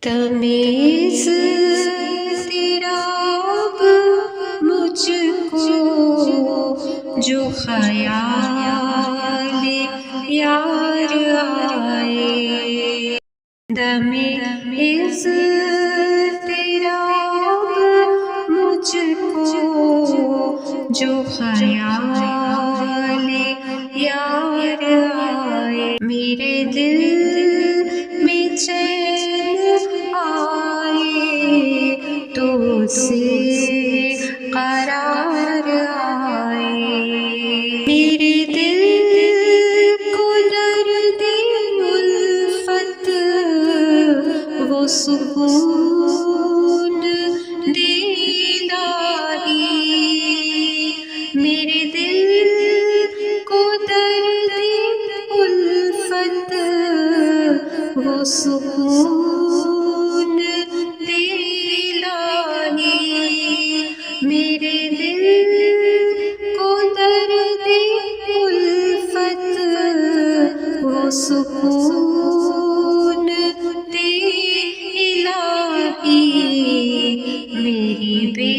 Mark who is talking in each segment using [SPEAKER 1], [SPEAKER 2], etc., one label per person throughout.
[SPEAKER 1] تمیز تیرا اب مجھ کو جو خیال یار آئے، تمیز تیرا اب مجھ کو جو خیال یار آئے، میرے دل میں چین آئے تو اسے قرار آئے، میرے دل کو درد الفت وہ سکون دے الہی، میرے دل کو درد الفت وہ سکون دے الہی، میرے دل کو درد الفت وہ سکون دے الہی، میری بے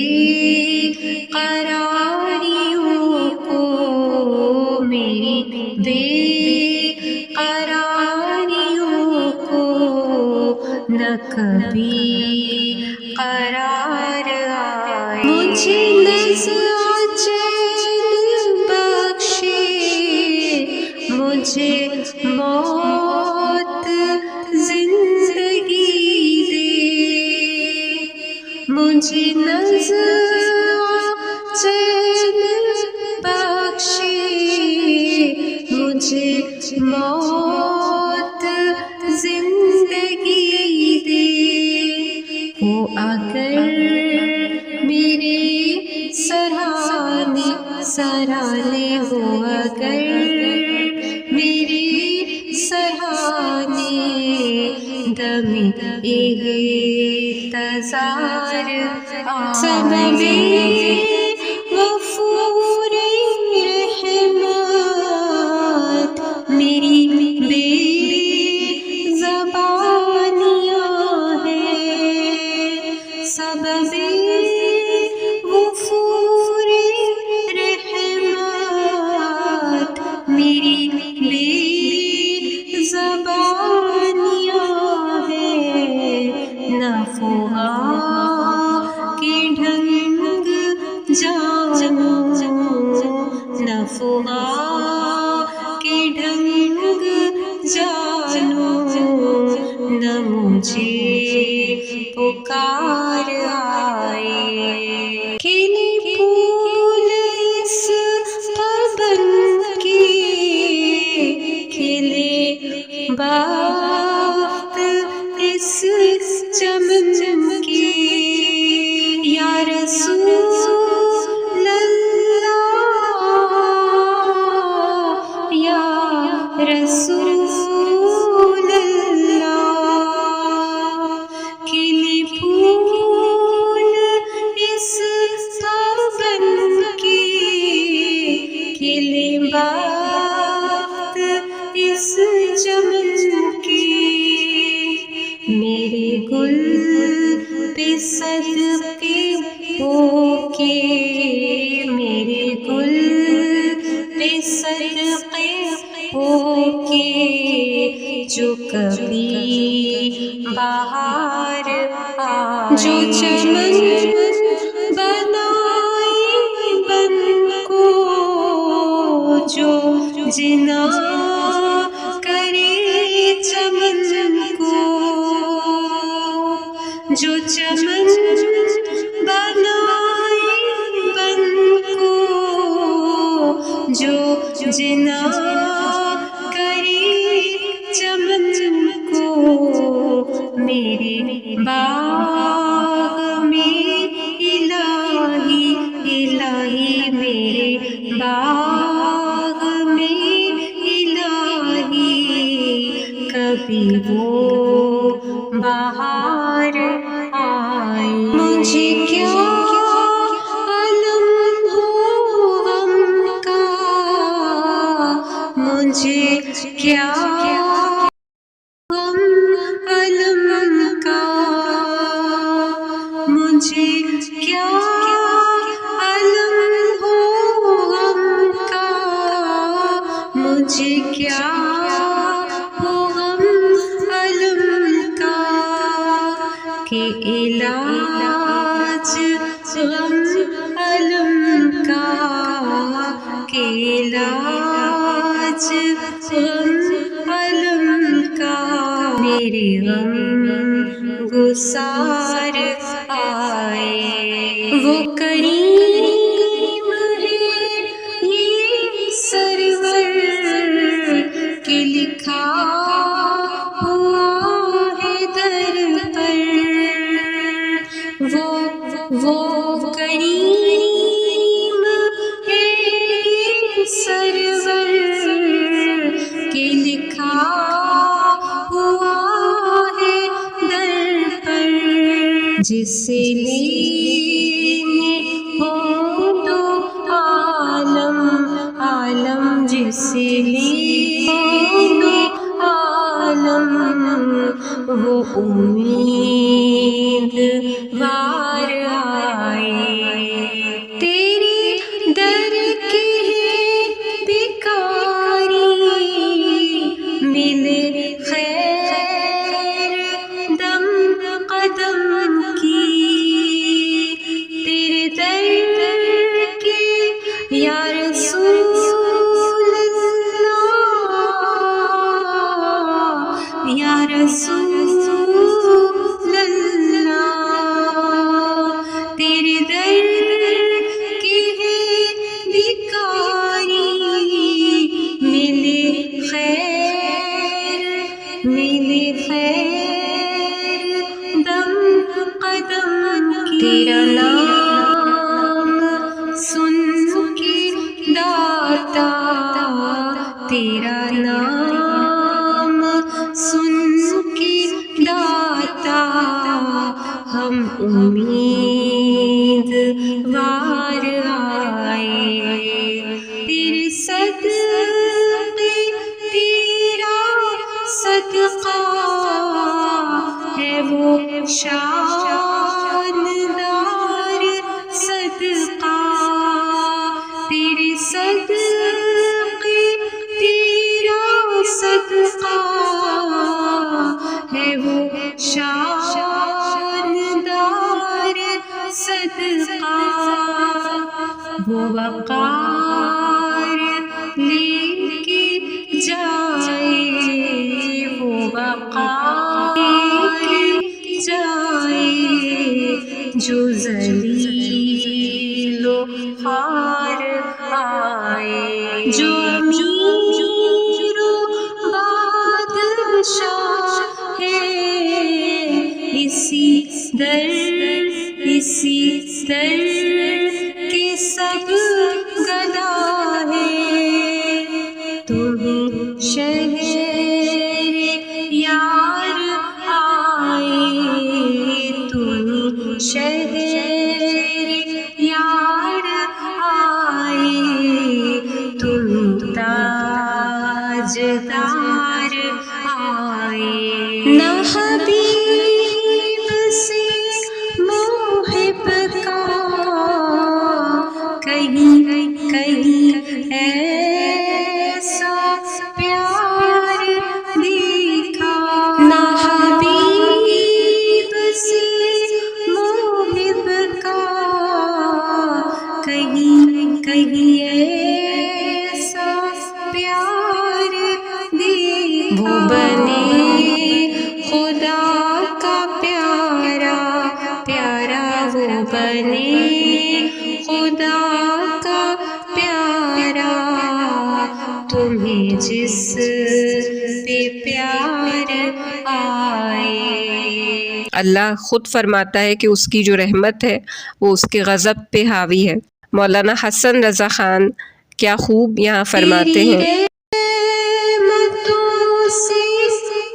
[SPEAKER 1] قراریوں کو، میری بے قراریوں کو نہ کبھی قرار آئے، مجھے نزع چین بخشے، مجھے موت زندگی دے، مجھے نزع چین بخشے، مجھے موت زندگی دے، وہ اگر میرے سرانے ہو، اگر میرے سرانے دم احتضار سبب غفور رحمت میری بے زبانیاں ہیں، سبب غفور رحمت میری بے زبانیاں ہیں، نہ فغاں کے ڈھنگ جانوں، نہ فغاں کے ڈھنگ جانوں، نہ مجھے پکار آئے، کھلے پھول اس پون کے، کھلے بخت اس چمن کے، یا رسول اللہ، یا رسول اللہ، کھلے پھول اس پون کے، کھلے بخت اس چمن کے، میرے گل پہ صدقے ہو کے، میرے گل پہ صدقے ہو کے، جو کبھی بہار آئے، جو چمن بنائے بن کو، جو جنا کرے چمن کو، جو چمن بنائے بن کو، جو جنا کرے چمن کو، میرے باغ میں الہی الہی، میرے باغ میں الہی، کبھی وہ بہار آئے، مجھے کیا علم ہو غم کا، مجھے کیا غم علم کا، کہ علاج غم علم کا، کہ علاج غم علم کا، میرے غم گسار آئے، وہ کریم ہے یہ سرور کہ لکھا ہوا ہے در پر، وہ کریم ہے یہ سرور کہ لکھا ہوا ہے در پر، جس سے لینے ہو تو عالم عالم، جس سے لینے عالم، وہ امیدوار آئے، تیرے در کی ہے بیکاری، ملے خیر دم قدم کی، تیرے در کی یا رسول اللہ، یا رسول اللہ، تیرے در کی ہے بیکاری، ملے خیر دم قدم کی، تیرا نام سن کے داتا، تیرا نام سن کے داتا، ہم امیدوار آئے، تیرے صدقے تیرا صدقہ ہے وہ شاندار صدقہ، تیرے صدقے تیرا صدقہ ہے وہ شاندار صدقہ، وہ وقار لے کے جائے، وہ وقار لے کے جائے، جو ذلیل و خوار آئے، جو امیر و بادشاہ ہے، اسی در کے سب گدا ہے، تمہیں شہر یار آئے، تمہیں شہر یار آئے، تم تاجدار آئے، نہ حبیب سے محب کا کہیں ایسا پیار دیکھا، نہ حبیب سے محب کا کہیں ایسا پیار دیکھا، وہ بنے خدا کا پیارا پیارا، وہ بنے خدا کا پیارا، تمہیں جس پہ پیار آئے۔
[SPEAKER 2] اللہ خود فرماتا ہے کہ اس کی جو رحمت ہے وہ اس کے غضب پہ حاوی ہے۔ مولانا حسن رضا خان کیا خوب یہاں فرماتے ہیں،
[SPEAKER 1] رحمتوں سے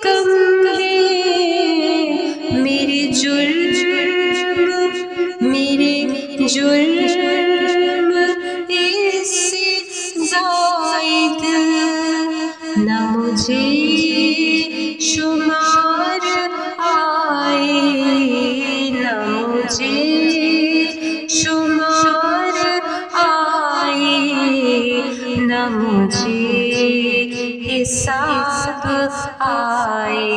[SPEAKER 1] کم ہے میرے جرم اس سے زائد، نہ مجھے شمار آئے، نہ مجھے شمار آئے، نہ مجھے حساب آئے،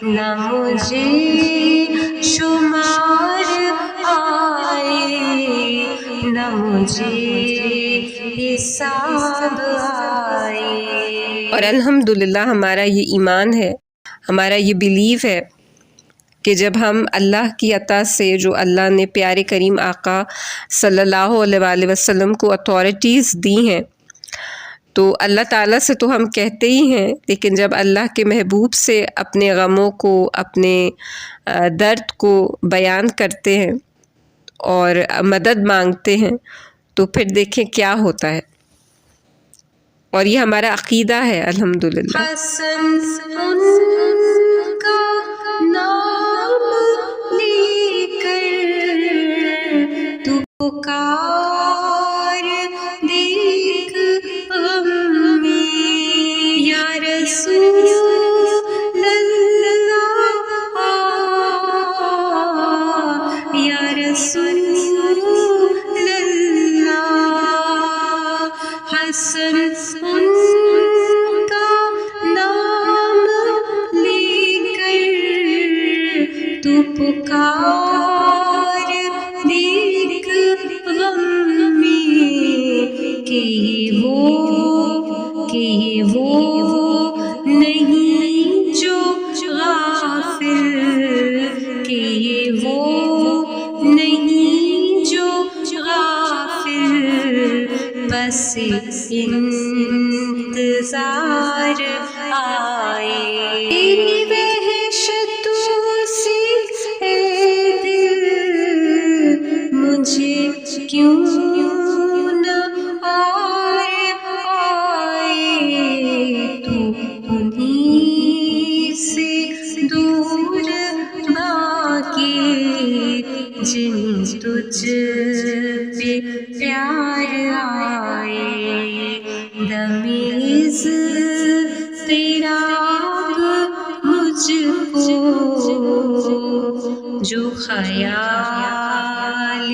[SPEAKER 1] نہ مجھے مجھے حساب آئے۔
[SPEAKER 2] اور الحمدللہ ہمارا یہ ایمان ہے، ہمارا یہ بیلیو ہے کہ جب ہم اللہ کی عطا سے، جو اللہ نے پیارے کریم آقا صلی اللہ علیہ وآلہ وسلم کو اتھارٹیز دی ہیں، تو اللہ تعالیٰ سے تو ہم کہتے ہی ہیں، لیکن جب اللہ کے محبوب سے اپنے غموں کو، اپنے درد کو بیان کرتے ہیں اور مدد مانگتے ہیں، تو پھر دیکھیں کیا ہوتا ہے۔ اور یہ ہمارا عقیدہ ہے الحمدللہ۔
[SPEAKER 1] حسن ان کا نام لے کر تو پکار دیکھ غم میں، یا رسول اللہ، یا رسول اللہ۔ حسن ان کا نام لے کر تو پکار دیکھ غم میں، کہ وہ نہیں جو غافل، کہ وہ نہیں جو غافل، بس انتظار آئے۔ تیری وحشتوں سے اے دل مجھے کیوں نہ آئے، تو انہیں سے دور باقی جن تجھ پہ پیار آئے، دمیز تیرا مجھ کو جو خیال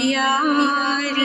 [SPEAKER 1] یار